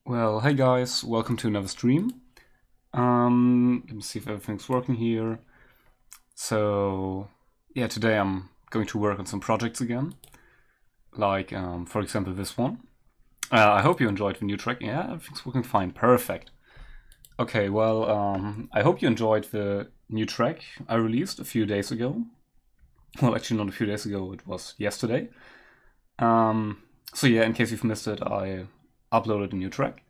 Well, hey guys, welcome to another stream. Let me see if everything's working here. So, yeah, today I'm going to work on some projects again. Like, for example, this one. I hope you enjoyed the new track. Yeah, everything's working fine. Perfect. Okay, well, I hope you enjoyed the new track I released a few days ago. Well, actually not a few days ago, it was yesterday. So yeah, in case you've missed it, I uploaded a new track.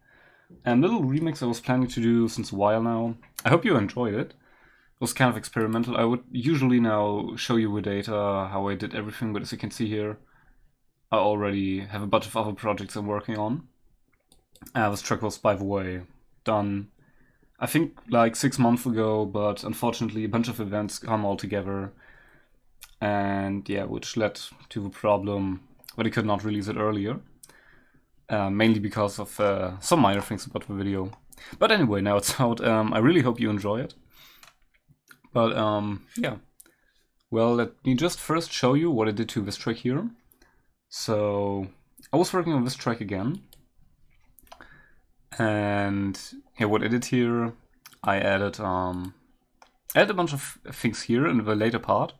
And little remix I was planning to do since a while now. I hope you enjoyed it. It was kind of experimental. I would usually now show you the data, how I did everything, but as you can see here, I already have a bunch of other projects I'm working on. This track was, by the way, done, I think, like 6 months ago, but unfortunately a bunch of events come all together. And yeah, which led to the problem that I could not release it earlier. Mainly because of some minor things about the video. But anyway, now it's out. I really hope you enjoy it. But yeah. Well, let me just first show you what I did to this track here. So I was working on this track again. And yeah, what I did here, I added a bunch of things here in the later part.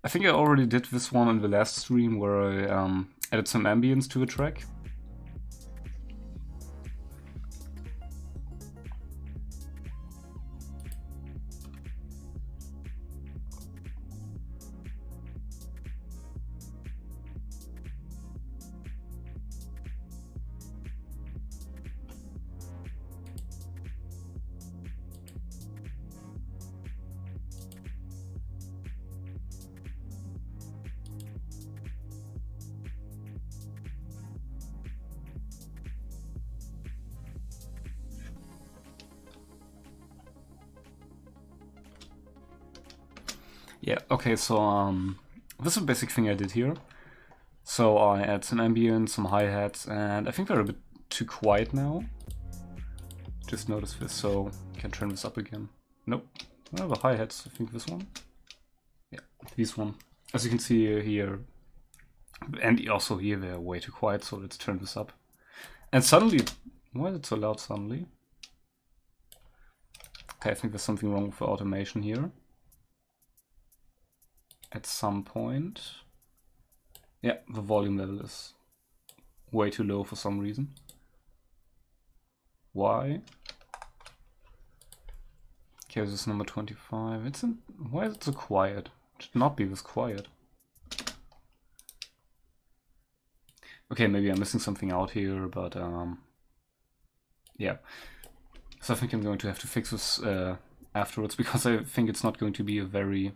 I think I already did this one in the last stream where I added some ambience to the track. Yeah, okay, so this is a basic thing I did here. So I add some ambient, some hi-hats, and I think they're a bit too quiet now. Just noticed this, so I can turn this up again. Nope, well, the hi-hats, I think this one. Yeah, this one. As you can see here, and also here they're way too quiet, so let's turn this up. And suddenly, why is it so loud suddenly? Okay, I think there's something wrong with the automation here. At some point. Yeah, the volume level is way too low for some reason. Why? Okay, this is number 25. Why is it so quiet? It should not be this quiet. Okay, maybe I'm missing something out here, but yeah. So I think I'm going to have to fix this afterwards, because I think it's not going to be a very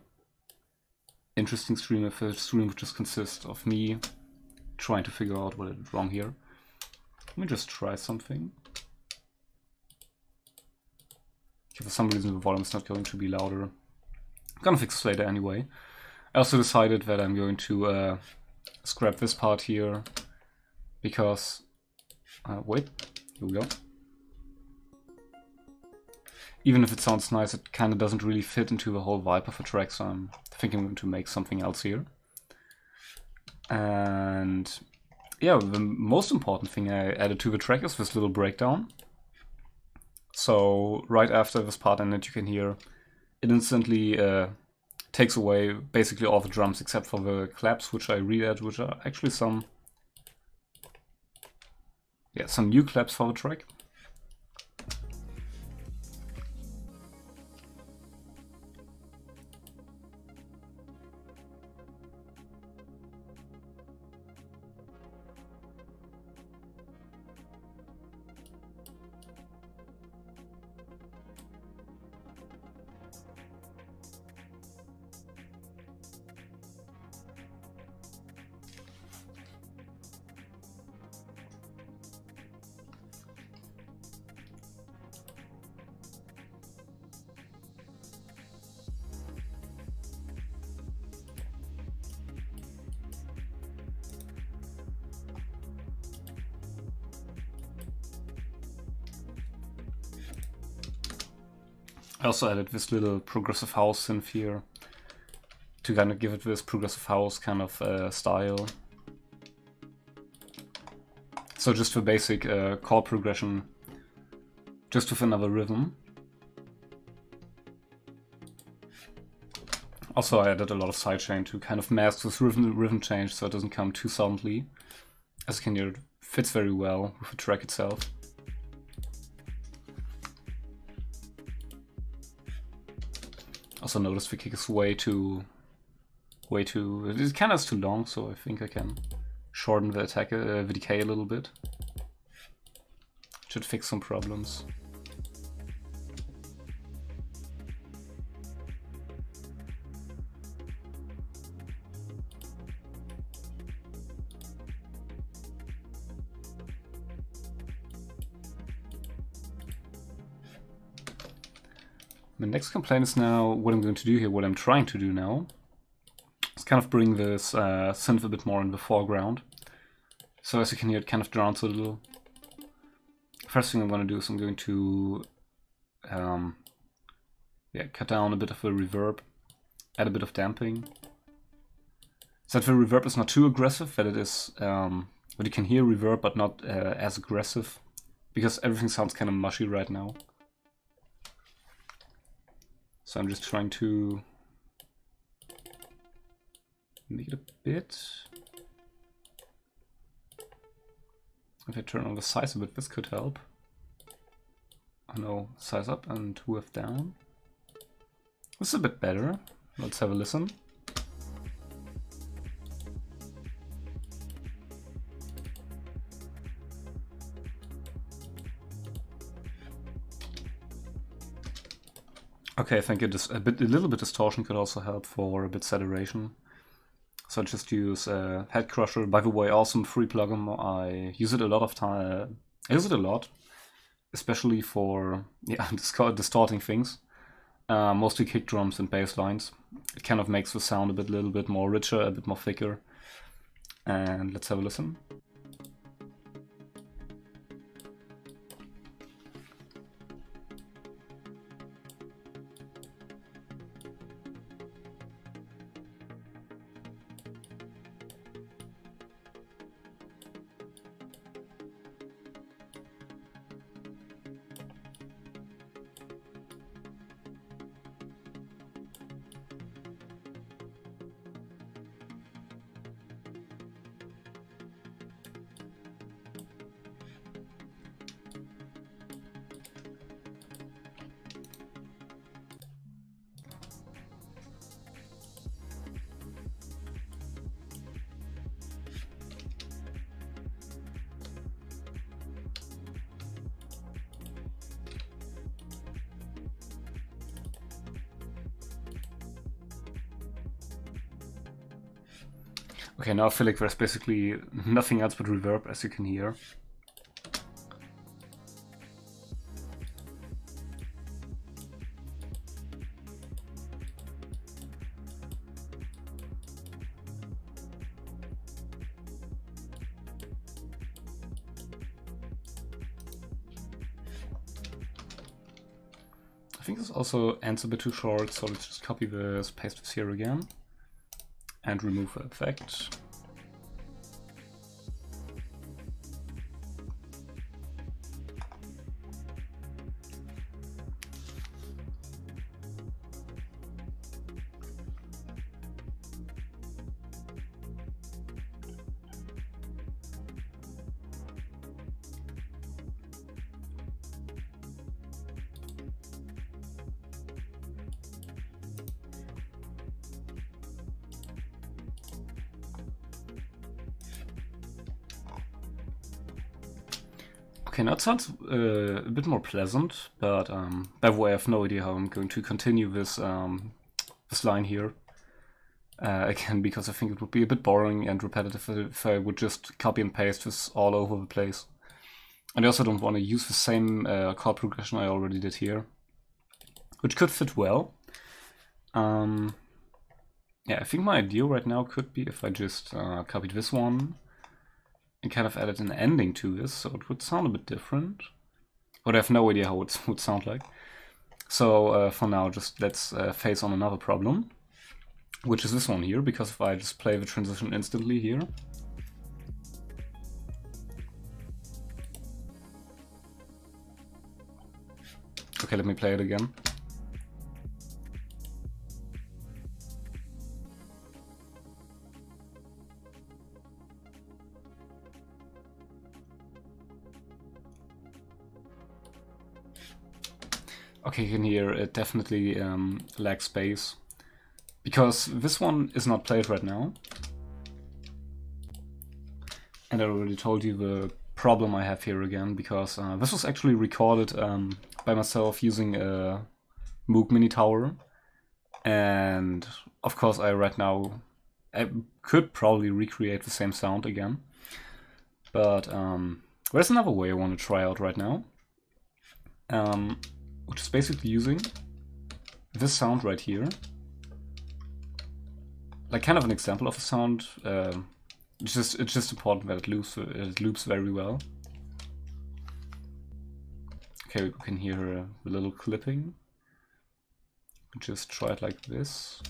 interesting stream if a stream would just consist of me trying to figure out what I did wrong here. Let me just try something. Okay, for some reason the volume is not going to be louder. I'm gonna fix this later anyway. I also decided that I'm going to scrap this part here because wait, here we go. Even if it sounds nice, it kind of doesn't really fit into the whole vibe of a track, so I'm thinking I'm going to make something else here. And yeah, the most important thing I added to the track is this little breakdown. So right after this part in it, you can hear it instantly takes away basically all the drums except for the claps, which I re-add, which are actually some new claps for the track. I also added this little progressive house synth here to kind of give it this progressive house kind of style. So just for basic chord progression, just with another rhythm. Also, I added a lot of sidechain to kind of mask this rhythm change so it doesn't come too suddenly. As you can hear, it fits very well with the track itself. Also notice the kick is way too, it kind of is too long, so I think I can shorten the attack, the decay a little bit. Should fix some problems. The next complaint is now what I'm going to do here, what I'm trying to do now. Is kind of bring this synth a bit more in the foreground. So as you can hear, it kind of drowns a little. First thing I'm going to do is I'm going to cut down a bit of the reverb, add a bit of damping. So that the reverb is not too aggressive, that it is, but you can hear reverb but not as aggressive, because everything sounds kind of mushy right now. So I'm just trying to make it a bit. If I turn on the size a bit, this could help. Oh no, size up and width down. This is a bit better. Let's have a listen. Okay, I think a little bit distortion could also help for a bit saturation. So I just use Head Crusher. By the way, awesome free plugin. I use it a lot of time. I use it a lot, especially for distorting things. Mostly kick drums and bass lines. It kind of makes the sound a little bit more richer, a bit more thicker. And let's have a listen. Okay, now I feel like there's basically nothing else but reverb, as you can hear. I think this also ends a bit too short, so let's just copy this, paste this here again. And remove the effect. Okay, now it sounds a bit more pleasant, but by the way, I have no idea how I'm going to continue this this line here. Again, because I think it would be a bit boring and repetitive if I would just copy and paste this all over the place. And I also don't want to use the same chord progression I already did here, which could fit well. Yeah, I think my idea right now could be if I just copied this one and kind of added an ending to this, so it would sound a bit different. But I have no idea how it would sound like. So for now, just let's face on another problem, which is this one here, because if I just play the transition instantly here, Okay, let me play it again. Okay, you can hear it definitely lacks bass, because this one is not played right now. And I already told you the problem I have here again, because this was actually recorded by myself using a Moog Mini Tower. And of course I could probably recreate the same sound again. But there's another way I want to try out right now. Which is basically using this sound right here. Like kind of an example of a sound. It's just important that it loops very well. Okay, we can hear a little clipping. Just try it like this.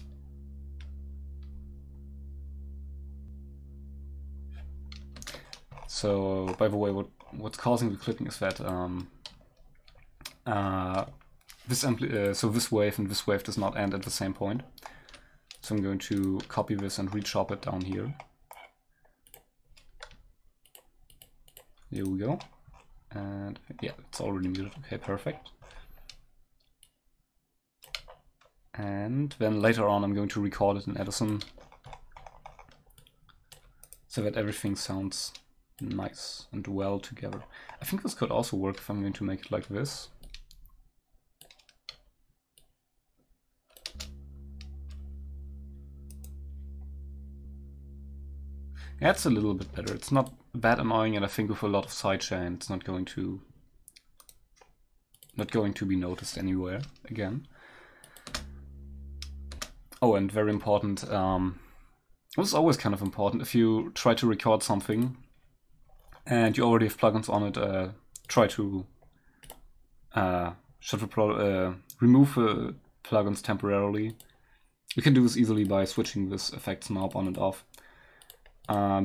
So, by the way, what's causing the clipping is that so this wave and this wave does not end at the same point. So I'm going to copy this and re-chop it down here. Here we go. And yeah, it's already muted. Okay, perfect. And then later on I'm going to record it in Edison so that everything sounds nice and well together. I think this could also work if I'm going to make it like this. Yeah, it's a little bit better. It's not that annoying, and I think with a lot of sidechain it's not going to be noticed anywhere again. Oh, and very important, this is always kind of important, if you try to record something and you already have plugins on it, try to remove the plugins temporarily. You can do this easily by switching this effects knob on and off.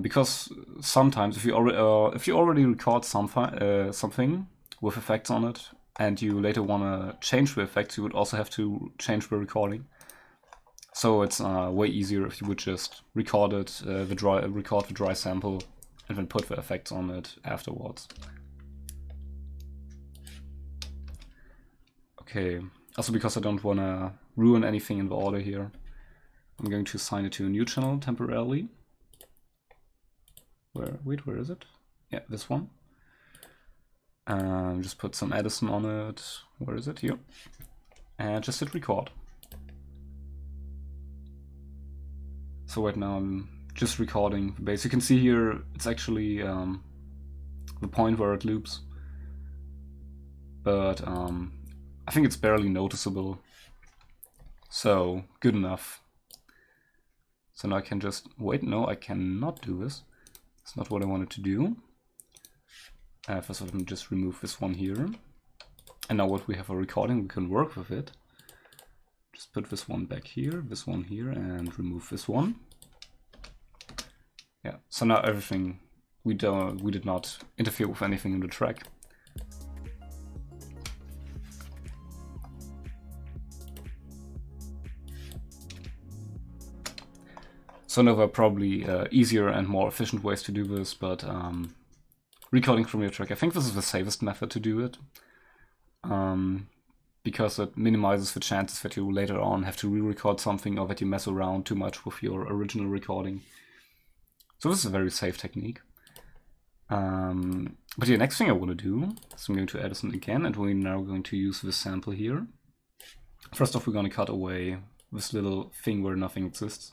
Because sometimes if you already record something with effects on it and you later want to change the effects, you would also have to change the recording. So it's way easier if you would just record the dry sample and then put the effects on it afterwards. Okay, also because I don't want to ruin anything in the order here, I'm going to assign it to a new channel temporarily. Where is it? Yeah, this one. Just put some Edison on it. Where is it? Here. And just hit record. So right now I'm just recording the bass. You can see here it's actually the point where it loops. But I think it's barely noticeable. So good enough. So now I can just wait. No, I cannot do this. It's not what I wanted to do. First of all, let me just remove this one here. And now what we have a recording, we can work with it. Just put this one back here, this one here, and remove this one. Yeah, so now everything, we did not interfere with anything in the track. So now there are probably easier and more efficient ways to do this, but recording from your track, I think this is the safest method to do it. Because it minimizes the chances that you later on have to re-record something or that you mess around too much with your original recording. So this is a very safe technique. But the next thing I want to do is I'm going to Edison again, and we're now going to use this sample here. First off, we're going to cut away this little thing where nothing exists.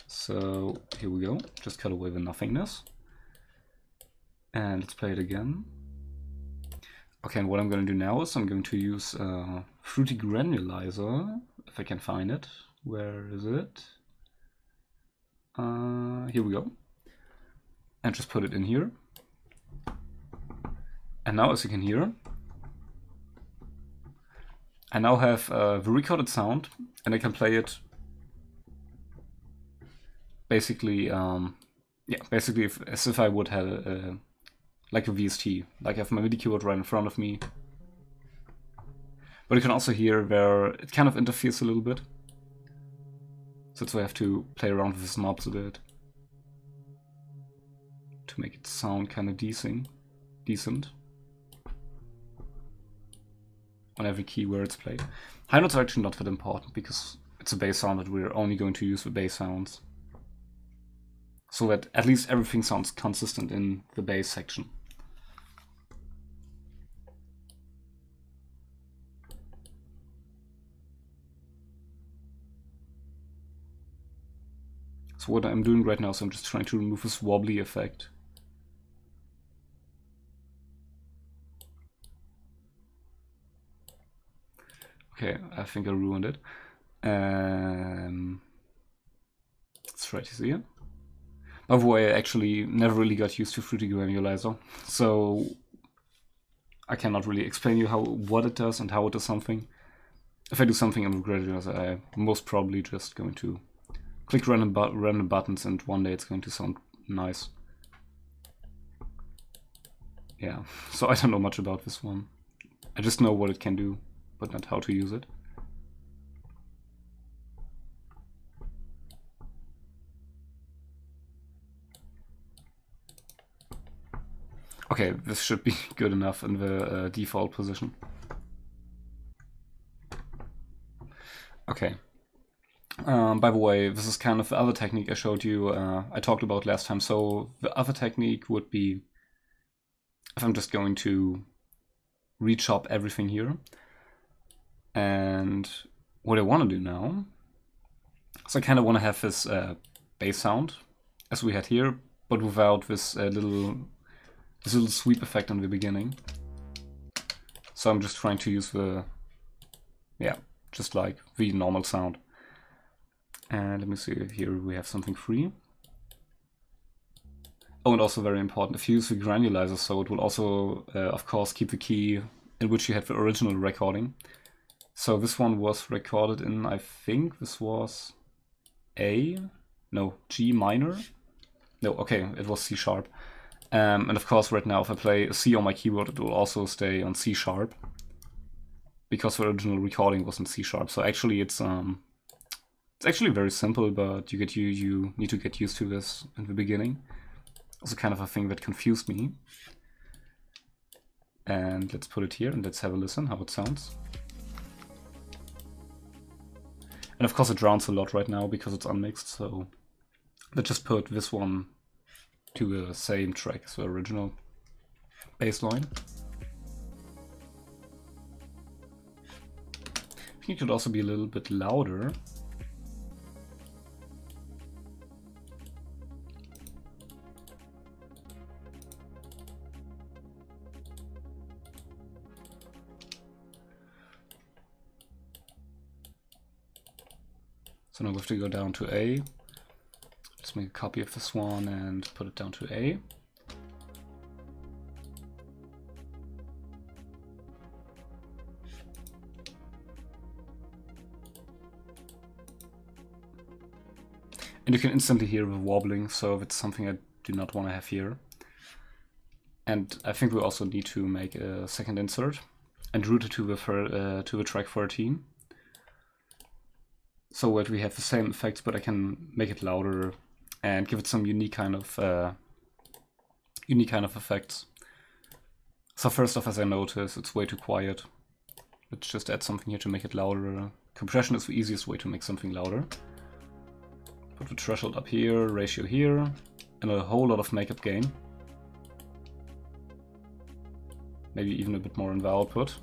So here we go, just cut away the nothingness. And let's play it again. Okay, and what I'm going to do now is I'm going to use Fruity Granulizer, if I can find it. Where is it? Here we go. And just put it in here. And now, as you can hear, I now have the recorded sound, and I can play it basically, basically as if I would have like a VST. Like I have my MIDI keyboard right in front of me, But you can also hear where it kind of interferes a little bit. So that's why I have to play around with these knobs a bit to make it sound kind of decent on every key where it's played. High notes are actually not that important because it's a bass sound that we're only going to use with bass sounds. So that at least everything sounds consistent in the bass section. So what I'm doing right now is I'm just trying to remove this wobbly effect. Okay, I think I ruined it. Let's try to see it. By the way, I actually never really got used to Fruity Granulizer, so I cannot really explain you what it does and how it does something. If I do something in the Granulizer, I'm most probably just going to click random buttons and one day it's going to sound nice. Yeah, so I don't know much about this one. I just know what it can do, but not how to use it. Okay, this should be good enough in the default position. Okay. By the way, this is kind of the other technique I showed you, I talked about last time. So the other technique would be if I'm just going to re-chop everything here. And what I want to do now, so I kind of want to have this bass sound as we had here, but without this little sweep effect in the beginning. So I'm just trying to use just like the normal sound. And let me see, here we have something free. Oh, and also very important, if you use the granulizer, so it will also, of course, keep the key in which you had the original recording. So this one was recorded in, I think this was G minor? No, okay, it was C sharp. And of course, right now, if I play a C on my keyboard, it will also stay on C sharp, because the original recording was in C sharp. So actually, it's actually very simple, but you need to get used to this in the beginning. Also, kind of a thing that confused me. And let's put it here and let's have a listen how it sounds. And of course, it drowns a lot right now because it's unmixed. So let's just put this one to the same track as the original bass line. I think it could also be a little bit louder. So now we have to go down to A. Let's make a copy of this one and put it down to A. And you can instantly hear the wobbling, so it's something I do not want to have here. And I think we also need to make a second insert and route it to the track 13. So that we have the same effects, but I can make it louder and give it some unique kind of effects. So first off, as I notice, it's way too quiet. Let's just add something here to make it louder. Compression is the easiest way to make something louder. Put the threshold up here, ratio here, and a whole lot of makeup gain. Maybe even a bit more in the output.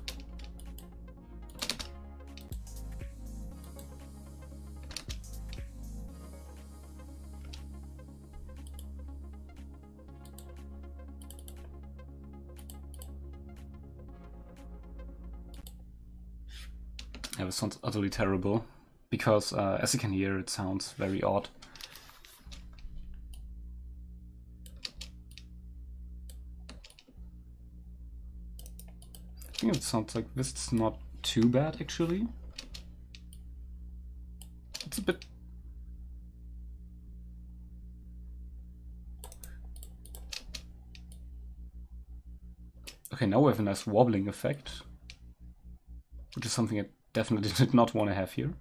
Yeah, this sounds utterly terrible, because as you can hear, it sounds very odd. I think it sounds like this. It's not too bad, actually. It's a bit... Okay, now we have a nice wobbling effect. which is something I definitely did not want to have here.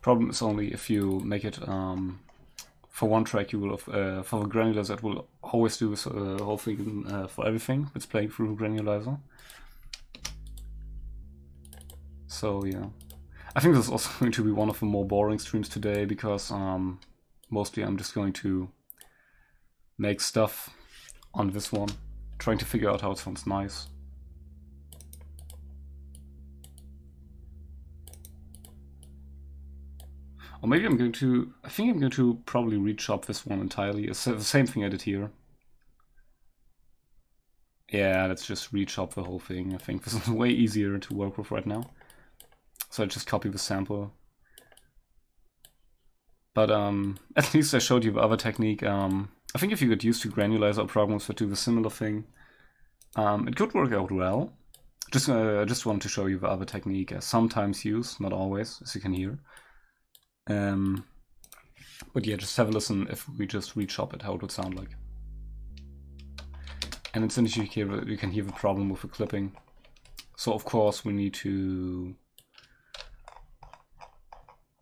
Problem is only if you make it for one track, you will for the granularizer it will always do this whole thing for everything. It's playing through the granularizer. So yeah, I think this is also going to be one of the more boring streams today because mostly I'm just going to make stuff on this one, trying to figure out how it sounds nice. Or maybe I'm going to, I think I'm going to probably rechop this one entirely. It's the same thing I did here. Yeah, let's just rechop the whole thing. I think this is way easier to work with right now. So I just copy the sample. But at least I showed you the other technique. I think if you get used to granularizer programs that do the similar thing, it could work out well. I just wanted to show you the other technique I sometimes use, not always, as you can hear. But yeah, just have a listen if we just rechop it, how it would sound like. And as soon as you can hear the problem with the clipping. So of course we need to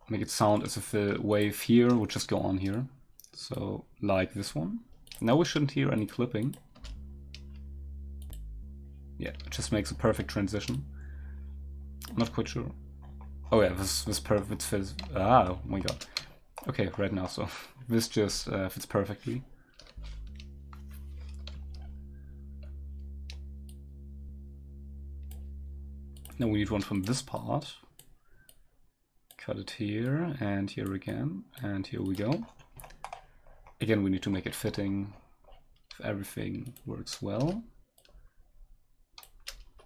make it sound as if the wave here would just go on here. So like this one. Now we shouldn't hear any clipping. Yeah, it just makes a perfect transition. Not quite sure. Oh yeah, this perfect fits. Ah, oh my god. Okay, right now, so this just fits perfectly. Now we need one from this part. Cut it here, and here again, and here we go. Again, we need to make it fitting if everything works well.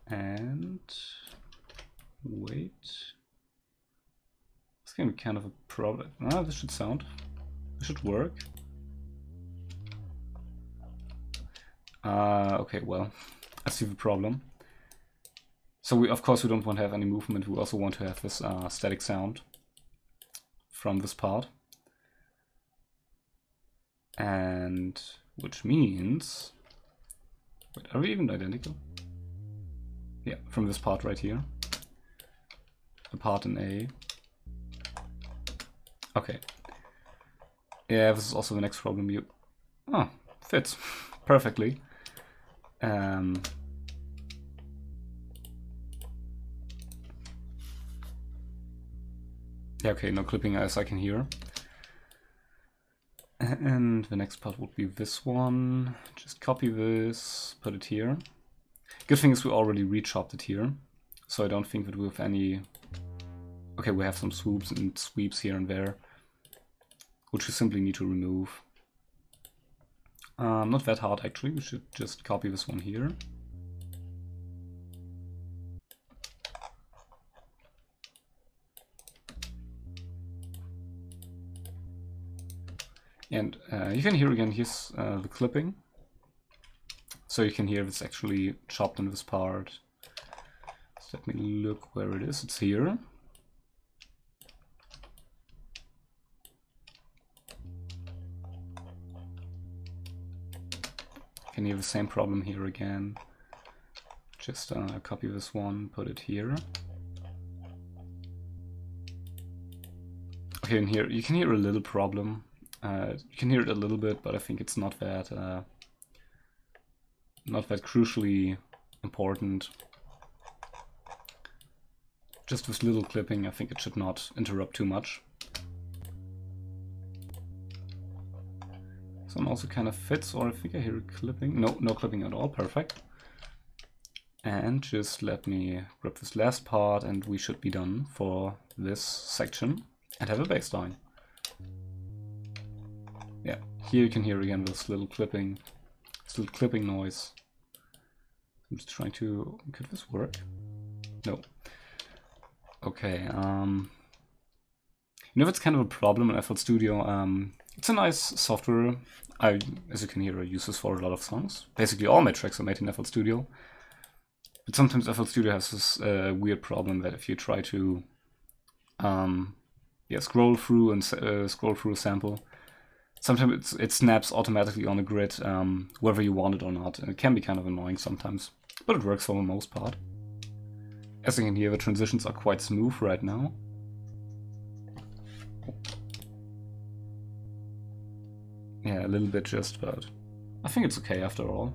And wait. It's gonna be kind of a problem. Ah, this should sound. This should work. Okay, well, I see the problem. So of course we don't want to have any movement. We also want to have this static sound from this part. And which means, wait, are we even identical? Yeah, from this part right here. The part in A. Okay. Yeah, this is also the next problem. Fits perfectly. Yeah, okay, no clipping as I can hear. And the next part would be this one. Just copy this, put it here. Good thing is we already rechopped it here, so I don't think that we have any... Okay, we have some swoops and sweeps here and there, which we simply need to remove. Not that hard actually, we should just copy this one here. And you can hear again, here's the clipping. So you can hear it's actually chopped in this part. So let me look where it is, it's here. You can hear the same problem here again. Just copy this one, put it here. Okay, and here you can hear a little problem. You can hear it a little bit, but I think it's not that crucially important. Just this little clipping, I think it should not interrupt too much. This one also kind of fits, or I think I hear a clipping. No, no clipping at all, perfect. And just let me grab this last part and we should be done for this section and have a bass line. Yeah, here you can hear again this little clipping noise. I'm just trying to, could this work? No. Okay, you know that's kind of a problem in FL Studio. It's a nice software. As you can hear, I use this for a lot of songs. Basically all my tracks are made in FL Studio. But sometimes FL Studio has this weird problem that if you try to scroll through a sample, sometimes it snaps automatically on a grid whether you want it or not, and it can be kind of annoying sometimes, but it works for the most part. As you can hear, the transitions are quite smooth right now. Yeah, a little bit just, but I think it's okay after all.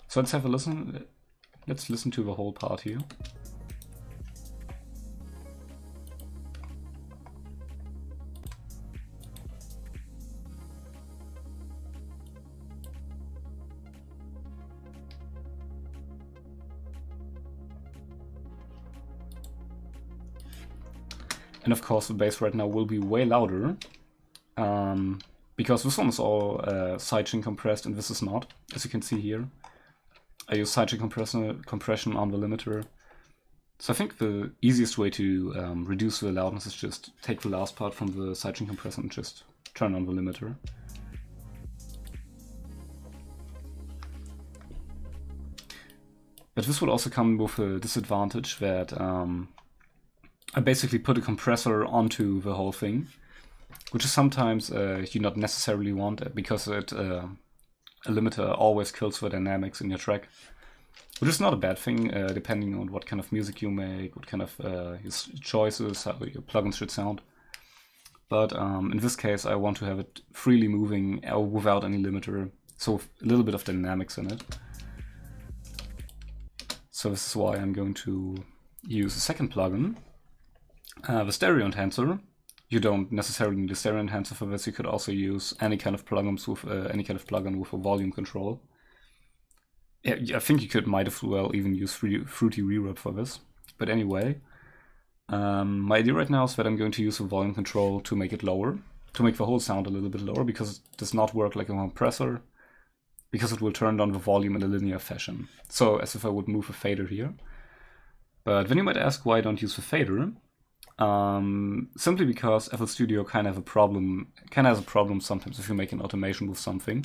So let's have a listen. Let's listen to the whole part here. And of course the bass right now will be way louder, because this one is all sidechain compressed and this is not, as you can see here. I use sidechain compression on the limiter. So I think the easiest way to reduce the loudness is just take the last part from the sidechain compressor and just turn on the limiter. But this would also come with a disadvantage that I basically put a compressor onto the whole thing, which is sometimes you not necessarily want, because a limiter always kills the dynamics in your track, which is not a bad thing, depending on what kind of music you make, what kind of your choices, how your plugins should sound. But in this case I want to have it freely moving without any limiter, so a little bit of dynamics in it. So this is why I'm going to use a second plugin. The stereo enhancer. You don't necessarily need a stereo enhancer for this. You could also use any kind of plugins with any kind of plugin with a volume control. Yeah, I think you might as well even use Fruity Reverb for this. But anyway, my idea right now is that I'm going to use a volume control to make it lower, to make the whole sound a little bit lower, because it does not work like a compressor, because it will turn down the volume in a linear fashion. So as if I would move a fader here. But then you might ask, why don't use the fader? Simply because FL Studio kind of has a problem sometimes if you make an automation with something.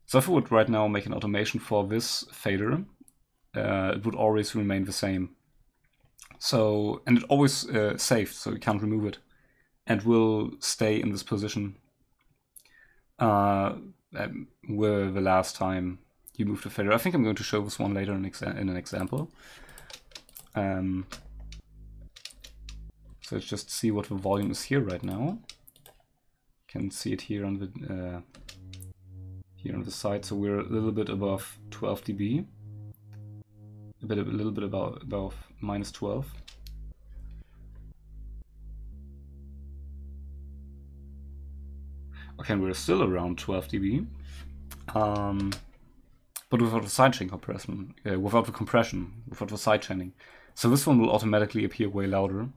So if I would right now make an automation for this fader, it would always remain the same. So, and it always saved, so you can't remove it, and will stay in this position where the last time you moved the fader. I think I'm going to show this one later in an example. So let's just see what the volume is here right now. You can see it here on the side. So we're a little bit above 12 dB, a little bit above minus 12. Okay, and we're still around 12 dB, but without the sidechain compression, without the compression, without the sidechaining. So this one will automatically appear way louder.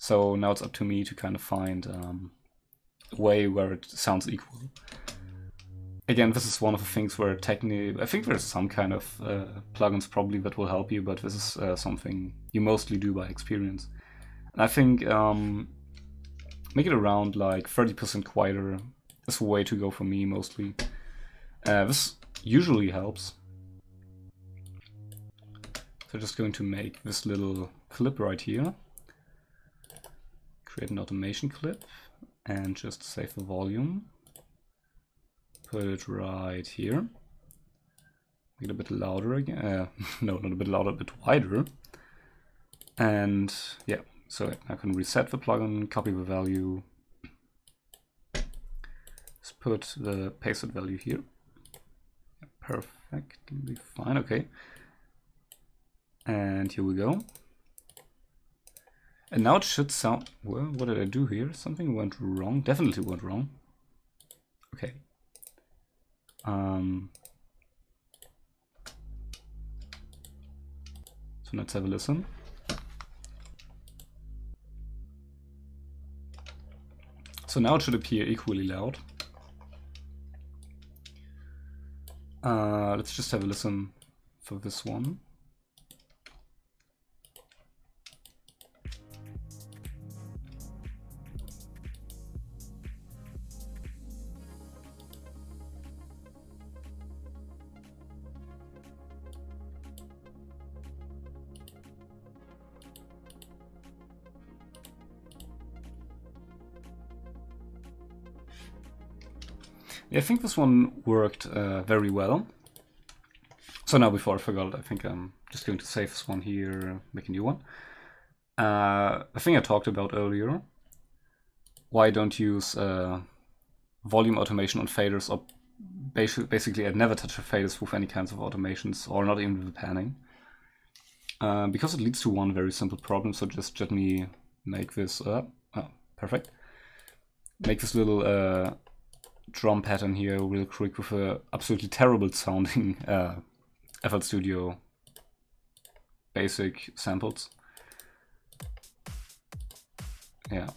So now it's up to me to kind of find a way where it sounds equal. Again, this is one of the things where technically, I think there's some kind of plugins probably that will help you, but this is something you mostly do by experience. And I think make it around like 30% quieter is the way to go for me mostly. This usually helps. So just going to make this little clip right here. Create an automation clip and just save the volume. Put it right here. Make it a bit louder again. No, not a bit louder, a bit wider. And yeah, so I can reset the plugin, copy the value. Just put the pasted value here. Perfectly fine, okay. And here we go. And now it should sound, well, what did I do here? Something went wrong, definitely went wrong. Okay. So let's have a listen. So now it should appear equally loud. Let's just have a listen for this one. Yeah, I think this one worked very well. So now, before I forgot, I think I'm just going to save this one here, make a new one. A thing I talked about earlier. Why don't use volume automation on faders, or basically I'd never touch the faders with any kinds of automations, or not even with panning. Because it leads to one very simple problem, so just let me make this, perfect. Make this little drum pattern here real quick with a absolutely terrible sounding FL Studio basic samples. Yeah.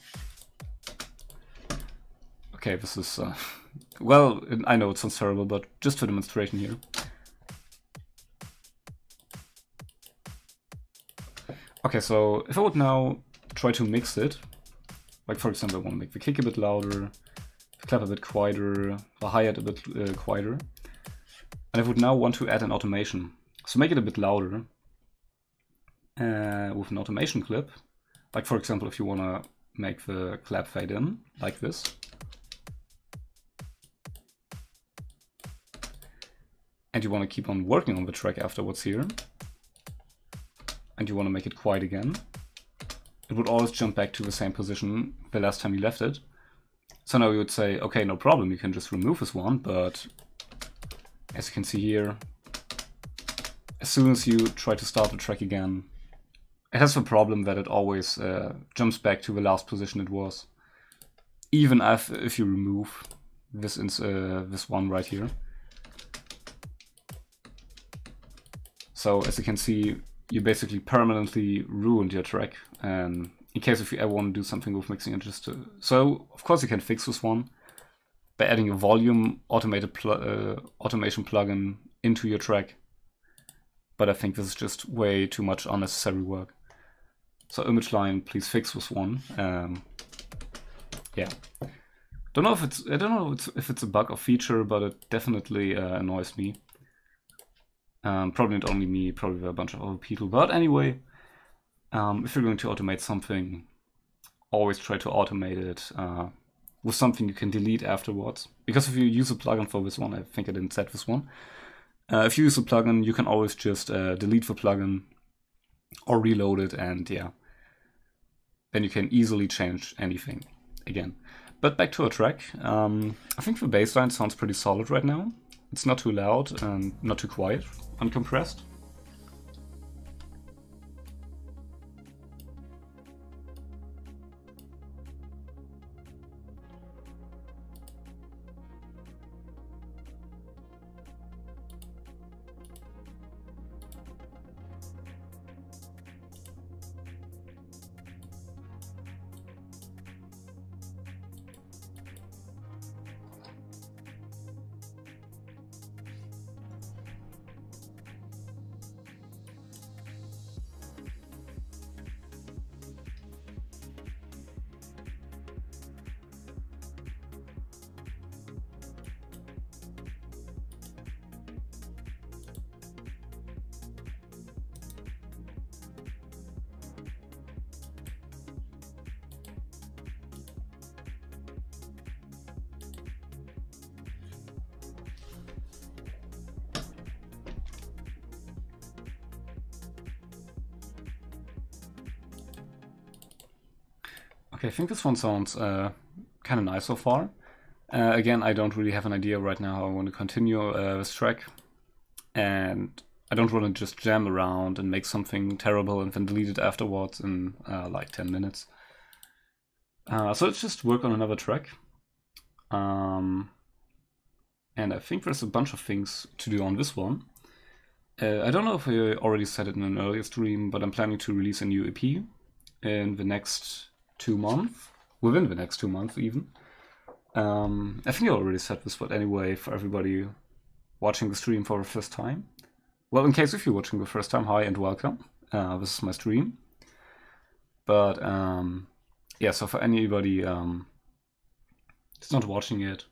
Okay, this is, well, I know it sounds terrible, but just for demonstration here. Okay, so if I would now try to mix it, like for example, I want to make the kick a bit louder, the clap a bit quieter, the hi-hat a bit quieter, and I would now want to add an automation. So make it a bit louder with an automation clip, like for example, if you want to make the clap fade in, like this. And you want to keep on working on the track afterwards here, and you want to make it quiet again, it would always jump back to the same position the last time you left it. So now you would say, okay, no problem, you can just remove this one, but as you can see here, as soon as you try to start the track again, it has the problem that it always jumps back to the last position it was, even if you remove this one right here. So as you can see, you basically permanently ruined your track. And in case if you ever want to do something with mixing it, so of course you can fix this one by adding a volume automation plugin into your track. But I think this is just way too much unnecessary work. So image line, please fix this one. Yeah, I don't know if it's a bug or feature, but it definitely annoys me. Probably not only me, probably a bunch of other people. But anyway, if you're going to automate something, always try to automate it with something you can delete afterwards. Because if you use a plugin for this one, I think I didn't set this one. If you use a plugin, you can always just delete the plugin or reload it, and yeah, then you can easily change anything again. But back to our track. I think the bass line sounds pretty solid right now. It's not too loud and not too quiet, uncompressed. Okay, I think this one sounds kind of nice so far. Again, I don't really have an idea right now how I want to continue this track. And I don't want to just jam around and make something terrible and then delete it afterwards in like 10 minutes. So let's just work on another track. And I think there's a bunch of things to do on this one. I don't know if I already said it in an earlier stream, but I'm planning to release a new EP in the next 2 months, within the next 2 months even. I think I already said this, but anyway, for everybody watching the stream for the first time. Well, in case if you're watching the first time, hi and welcome. This is my stream. But yeah, so for anybody that's not watching it,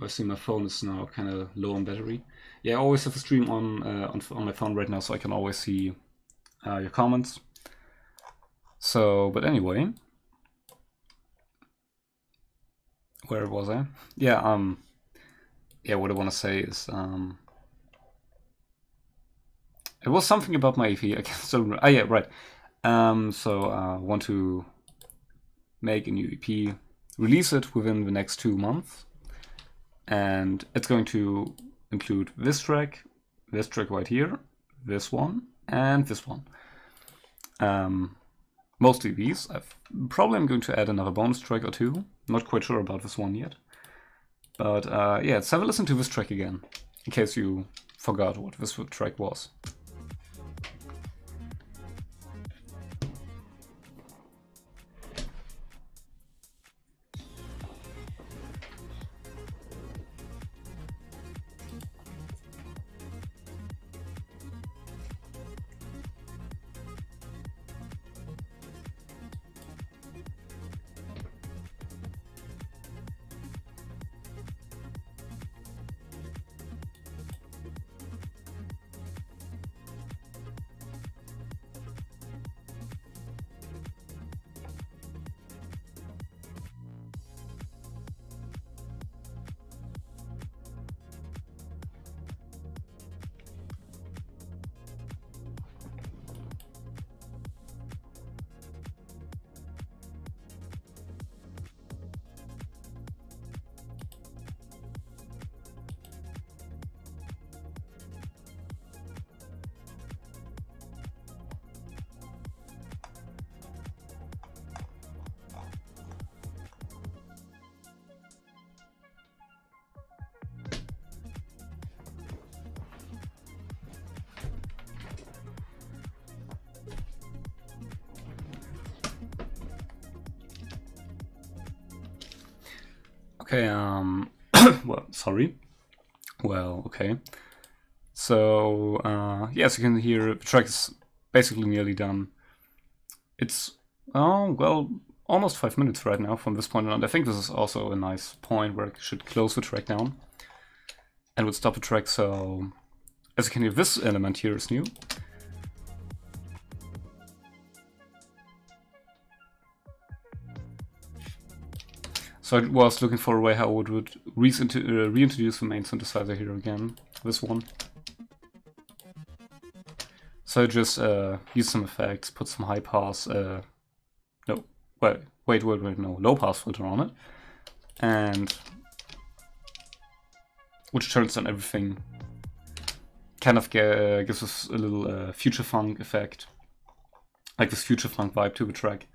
I see my phone is now kind of low on battery. Yeah, I always have a stream on my phone right now, so I can always see your comments. So, but anyway, where was I? Yeah, yeah, what I want to say is it was something about my EP. I can still remember. Ah, yeah, right. So I want to make a new EP, release it within the next 2 months, and it's going to include this track right here, this one, and this one. Mostly these. Probably I'm going to add another bonus track or two. Not quite sure about this one yet. But yeah, let's have a listen to this track again, in case you forgot what this track was. Okay, well, sorry. Well, okay. So, yeah, as you can hear, the track is basically nearly done. It's, oh, well, almost 5 minutes right now from this point on. I think this is also a nice point where I should close the track down and would stop the track. So, as you can hear, this element here is new. So I was looking for a way how I would reintroduce the main synthesizer here again, this one. So I just use some effects, put some high pass, no, wait, no, low pass filter on it, and which turns on everything, kind of gives us a little future funk effect, like this future funk vibe to the track.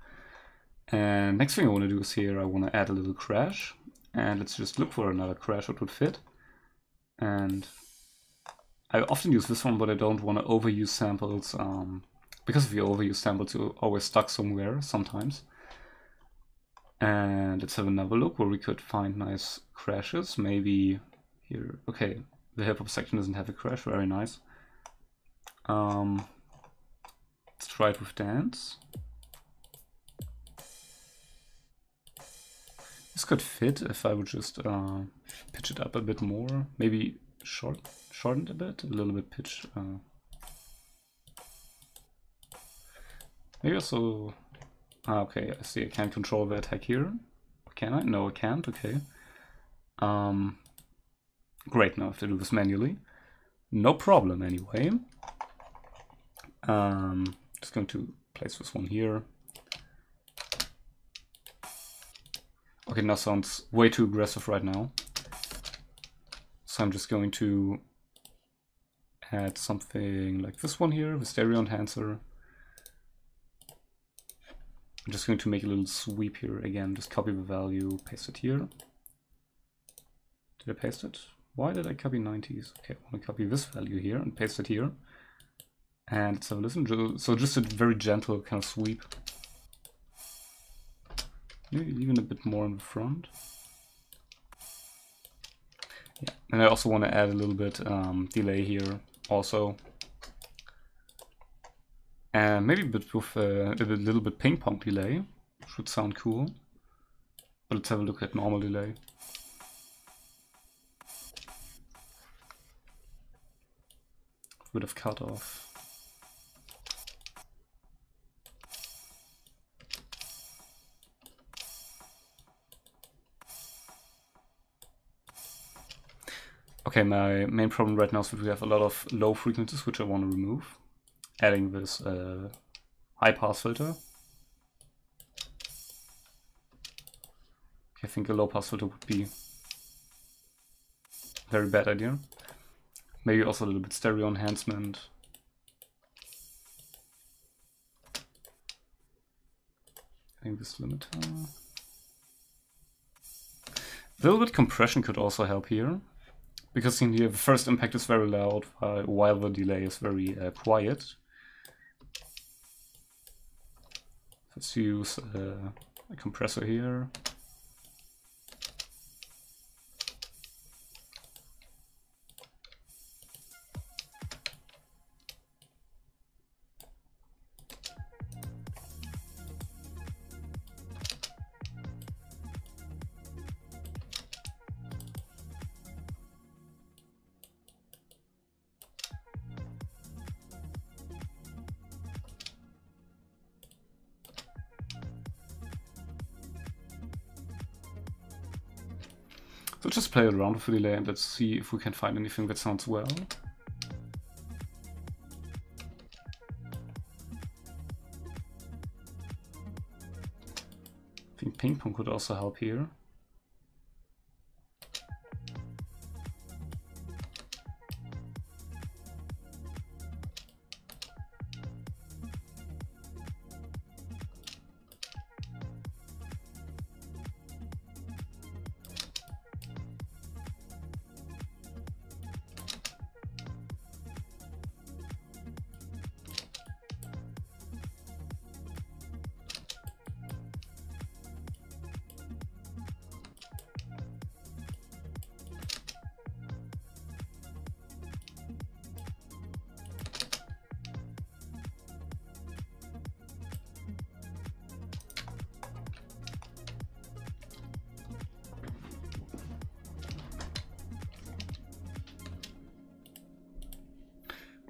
And next thing I want to do is here, I want to add a little crash, and let's just look for another crash that would fit. And I often use this one, but I don't want to overuse samples, because if you overuse samples, you're always stuck somewhere, sometimes. And let's have another look where we could find nice crashes, maybe here. Okay, the hip-hop section doesn't have a crash, very nice. Let's try it with dance. This could fit if I would just pitch it up a bit more, maybe shorten it a bit, a little bit pitch. Maybe also, okay, I see I can't control the attack here. Can I? No, I can't, okay. Great, now I have to do this manually. No problem anyway. Just going to place this one here. Okay, now sounds way too aggressive right now. So I'm just going to add something like this one here, the stereo enhancer. I'm just going to make a little sweep here again, just copy the value, paste it here. Did I paste it? Why did I copy 90s? Okay, I want to copy this value here and paste it here. And let's have a listen. So just a very gentle kind of sweep. Maybe even a bit more in the front. Yeah, and I also want to add a little bit delay here also. And maybe a bit with a little bit ping pong delay. Should sound cool. But let's have a look at normal delay. A bit of cut off. Okay, my main problem right now is that we have a lot of low frequencies which I want to remove. Adding this high pass filter. I think a low pass filter would be a very bad idea. Maybe also a little bit stereo enhancement. I think this limiter. A little bit compression could also help here, because in here the first impact is very loud while the delay is very quiet. Let's use a compressor here. So just play around with the delay and let's see if we can find anything that sounds well. I think ping pong could also help here.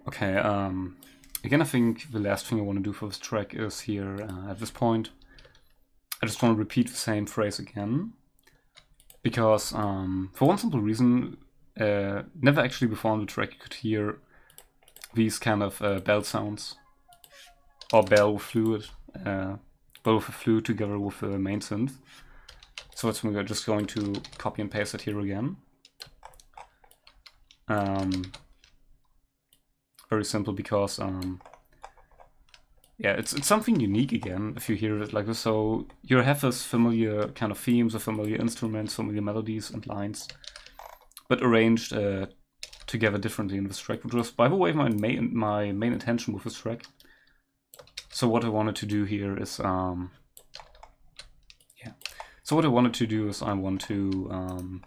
Okay, again I think the last thing I want to do for this track is here, at this point, I just want to repeat the same phrase again, because for one simple reason, never actually before on the track you could hear these kind of bell sounds, or bell with fluid, bell with a fluid together with the main synth. So that's we're just going to copy and paste it here again. Very simple because yeah, it's something unique again if you hear it like this. So you have this familiar kind of themes, or familiar instruments, familiar melodies and lines, but arranged together differently in this track, which was, by the way, my main intention with this track. So what I wanted to do here is yeah. So what I wanted to do is I want to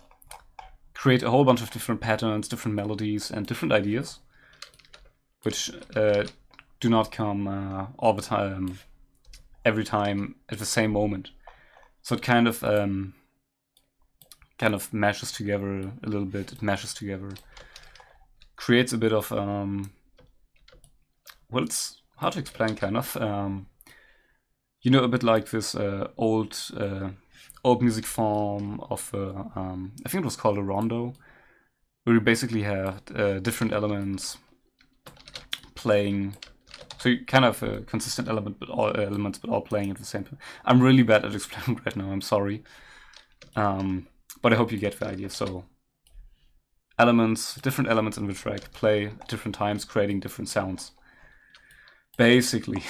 create a whole bunch of different patterns, different melodies, and different ideas, which do not come all the time, every time at the same moment. So it kind of mashes together a little bit. It mashes together, creates a bit of well, it's hard to explain, kind of. You know, a bit like this old music form of I think it was called a rondo, where you basically had different elements playing, so you kind of a consistent element, but all elements, but all playing at the same time. I'm really bad at explaining right now. I'm sorry, but I hope you get the idea. So different elements in the track play at different times, creating different sounds. Basically,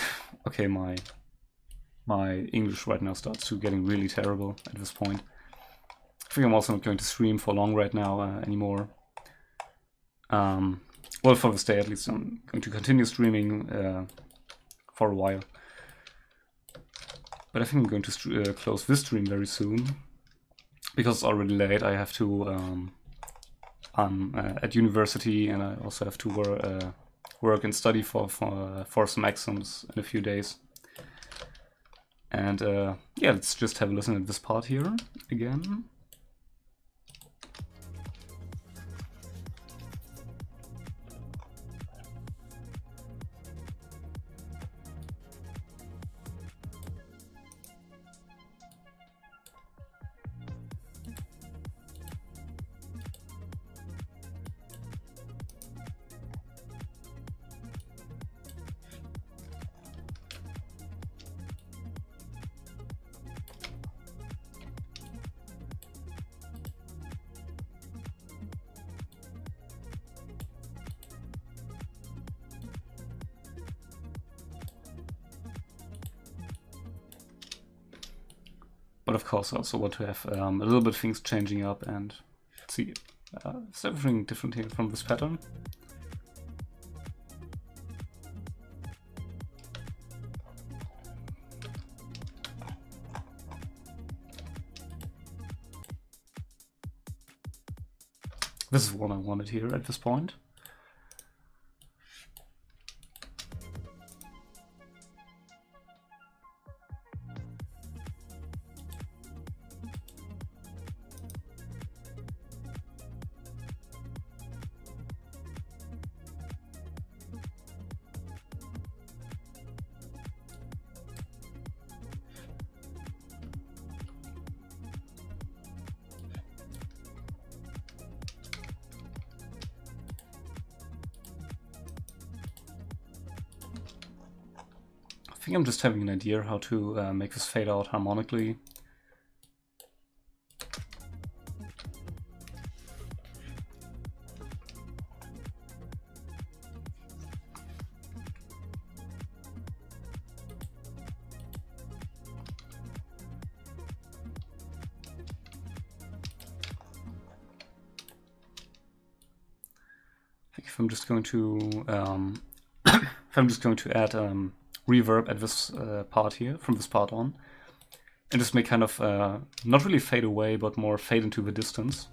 okay, my English right now starts to getting really terrible at this point. I think I'm also not going to stream for long right now anymore. Well, for this day at least, I'm going to continue streaming for a while. But I think I'm going to close this stream very soon, because it's already late. I have to, I'm at university, and I also have to work and study for some exams in a few days. And yeah, let's just have a listen at this part here again. But of course I also want to have a little bit things changing up, and let's see, is everything different here from this pattern? This is what I wanted here at this point. I think I'm just having an idea how to make this fade out harmonically. I think if I'm just going to add reverb at this part here, from this part on, and just make kind of not really fade away, but more fade into the distance.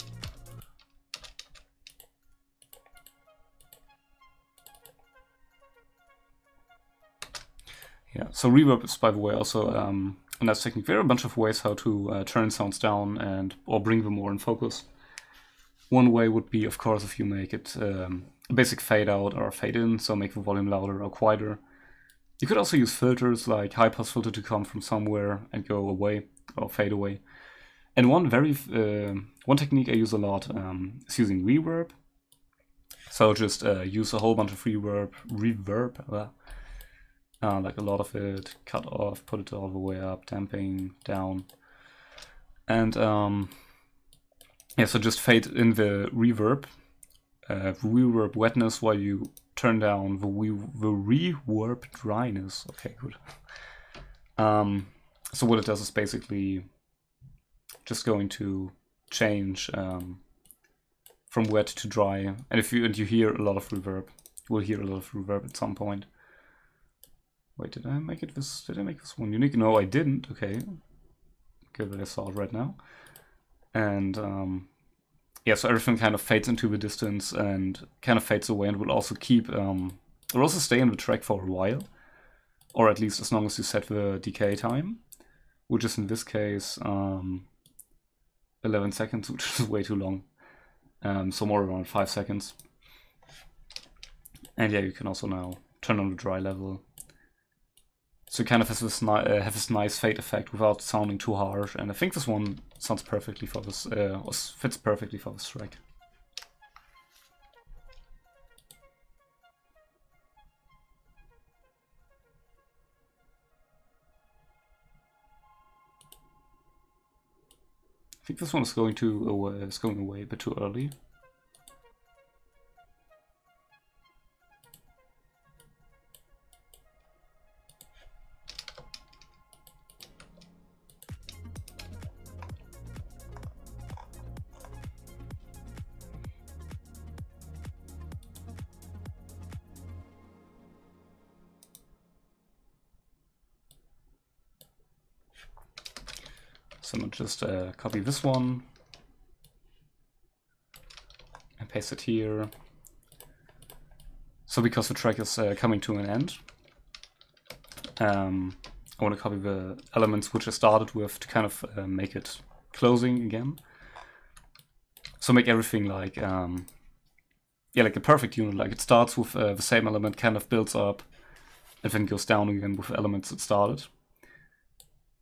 Yeah, so reverb is, by the way, also a nice technique. There are a bunch of ways how to turn sounds down and or bring them more in focus. One way would be, of course, if you make it a basic fade out or fade in, so make the volume louder or quieter. You could also use filters like high pass filter to come from somewhere and go away or fade away. And one technique I use a lot is using reverb. So just use a whole bunch of reverb, like a lot of it, cut off, put it all the way up, damping down, and yeah, so just fade in the reverb wetness while you turn down the reverb dryness. Okay, good. So what it does is basically just going to change from wet to dry, and if you hear a lot of reverb, you will hear a lot of reverb at some point. Wait, did I make this one unique? No, I didn't. Okay, good that I saw it right now. And yeah, so everything kind of fades into the distance and kind of fades away, and will also keep, will also stay in the track for a while, or at least as long as you set the decay time, which is in this case 11 seconds, which is way too long. So more around 5 seconds. And yeah, you can also now turn on the dry level. So you kind of have this nice fade effect without sounding too harsh, and I think this one sounds perfectly for this, or fits perfectly for this track. I think this one is going away a bit too early. So I'm going to just copy this one and paste it here. So because the track is coming to an end, I want to copy the elements which I started with to kind of make it closing again. So make everything like, yeah, like a perfect unit. Like it starts with the same element, kind of builds up, and then goes down again with the elements it started.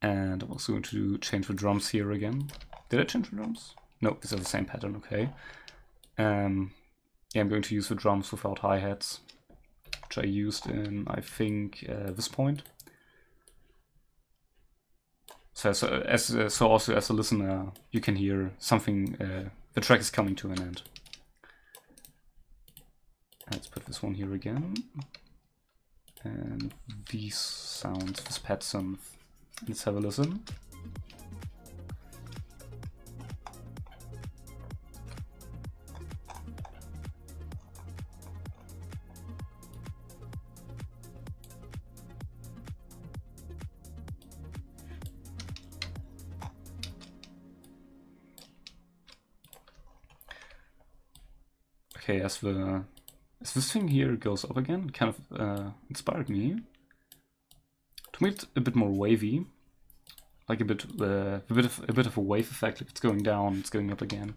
And I'm also going to change the drums here again. Did I change the drums? No, these are the same pattern, okay. Yeah, I'm going to use the drums without hi-hats, which I used in, I think, this point. So also as a listener, you can hear something, the track is coming to an end. Let's put this one here again. And these sounds, this pad synth. Let's have a listen. Okay, as this thing here goes up again, it kind of inspired me to make it a bit more wavy, like a bit of a wave effect. Like it's going down, it's going up again.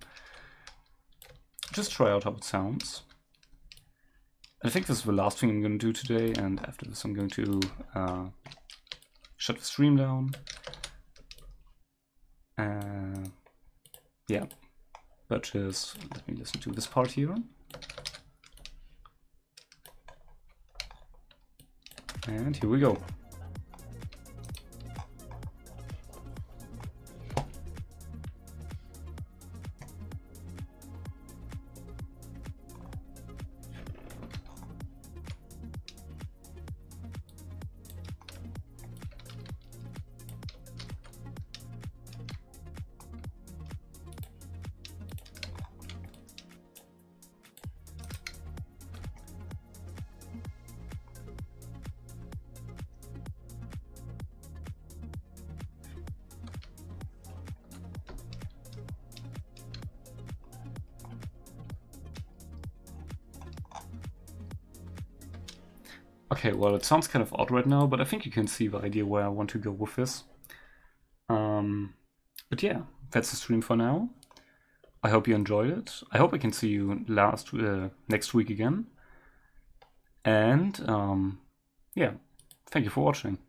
Just try out how it sounds. I think this is the last thing I'm going to do today, and after this I'm going to shut the stream down. Yeah, but just let me listen to this part here. And here we go. Okay, well, it sounds kind of odd right now, but I think you can see the idea where I want to go with this. But yeah, that's the stream for now. I hope you enjoyed it. I hope I can see you next week again. And yeah, thank you for watching.